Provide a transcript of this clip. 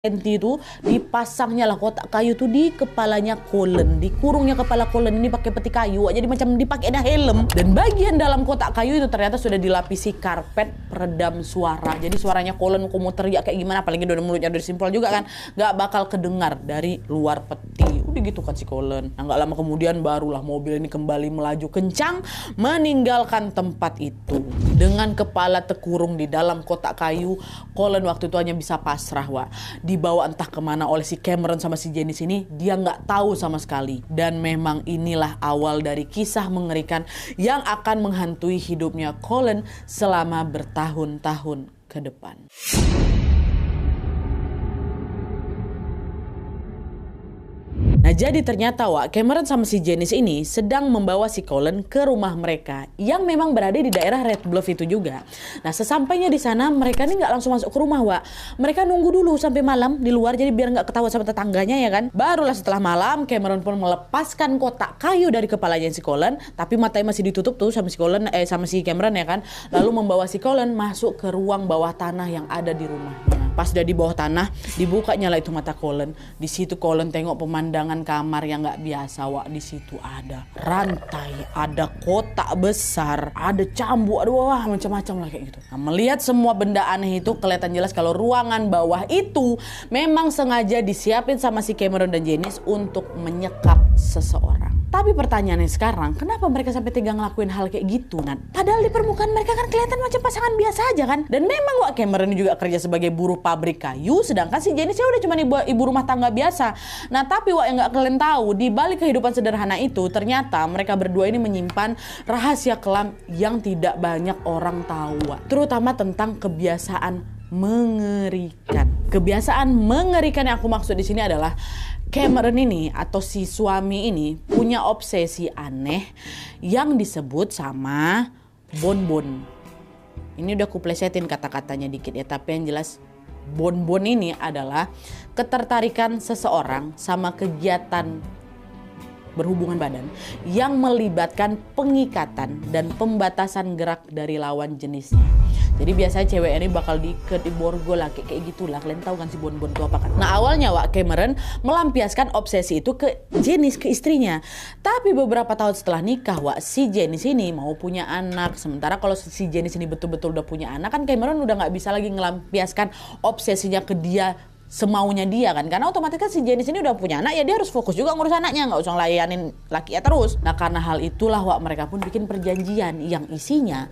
Enti itu dipasangnya lah kotak kayu tuh di kepalanya Colin, dikurungnya kepala Colin ini pakai peti kayu, jadi macam dipakai ada helm. Dan bagian dalam kotak kayu itu ternyata sudah dilapisi karpet peredam suara. Jadi suaranya Colin mau teriak kayak gimana, apalagi udah mulutnya udah simpel juga kan, nggak bakal kedengar dari luar peti. Udah gitu kan si Colin. Nah nggak lama kemudian barulah mobil ini kembali melaju kencang meninggalkan tempat itu dengan kepala terkurung di dalam kotak kayu. Colin waktu itu hanya bisa pasrah, Wak. Dibawa entah kemana oleh si Cameron sama si Janice ini, dia nggak tahu sama sekali. Dan memang inilah awal dari kisah mengerikan yang akan menghantui hidupnya Colin selama bertahun-tahun ke depan. Nah jadi ternyata Wak, Cameron sama si Janice ini sedang membawa si Colin ke rumah mereka yang memang berada di daerah Red Bluff itu juga. Nah sesampainya di sana mereka ini nggak langsung masuk ke rumah, Wak. Mereka nunggu dulu sampai malam di luar, jadi biar nggak ketahuan sama tetangganya ya kan. Barulah setelah malam Cameron pun melepaskan kotak kayu dari kepalanya si Colin, tapi matanya masih ditutup tuh sama si Colin, sama si Cameron ya kan. Lalu membawa si Colin masuk ke ruang bawah tanah yang ada di rumahnya. Pas udah di bawah tanah, dibukanya lah itu mata Colin. Di situ Colin tengok pemandangan kamar yang nggak biasa, Wak. Di situ ada rantai, ada kotak besar, ada cambuk, ada wah macam-macam lah kayak gitu. Nah, melihat semua benda aneh itu kelihatan jelas kalau ruangan bawah itu memang sengaja disiapin sama si Cameron dan Janice untuk menyekap seseorang. Tapi pertanyaannya sekarang, kenapa mereka sampai tega ngelakuin hal kayak gitu? Nah, padahal di permukaan mereka kan kelihatan macam pasangan biasa aja kan. Dan memang Wak, Cameron juga kerja sebagai buruh pabrik kayu, sedangkan si Janice udah cuma ibu rumah tangga biasa. Nah tapi Wak, yang nggak kalian tahu, di balik kehidupan sederhana itu ternyata mereka berdua ini menyimpan rahasia kelam yang tidak banyak orang tahu, Wak. Terutama tentang kebiasaan mengerikan. Kebiasaan mengerikan yang aku maksud di sini adalah Cameron ini atau si suami ini punya obsesi aneh yang disebut sama bonbon. Ini udah kuplesetin kata-katanya dikit ya, tapi yang jelas bonbon ini adalah ketertarikan seseorang sama kegiatan berhubungan badan yang melibatkan pengikatan dan pembatasan gerak dari lawan jenisnya. Jadi biasanya cewek ini bakal diikat, diborgol lah, kayak gitulah. Kalian tahu kan si bonbon itu apa kan? Nah awalnya Wak, Cameron melampiaskan obsesi itu ke Janice, ke istrinya. Tapi beberapa tahun setelah nikah, Wak, si Janice ini mau punya anak. Sementara kalau si Janice ini betul-betul udah punya anak, kan Cameron udah nggak bisa lagi ngelampiaskan obsesinya ke dia semaunya dia kan, karena otomatis kan si Janice ini udah punya anak, ya dia harus fokus juga ngurus anaknya, nggak usah ngelayanin laki ya terus. Nah karena hal itulah Wak, mereka pun bikin perjanjian yang isinya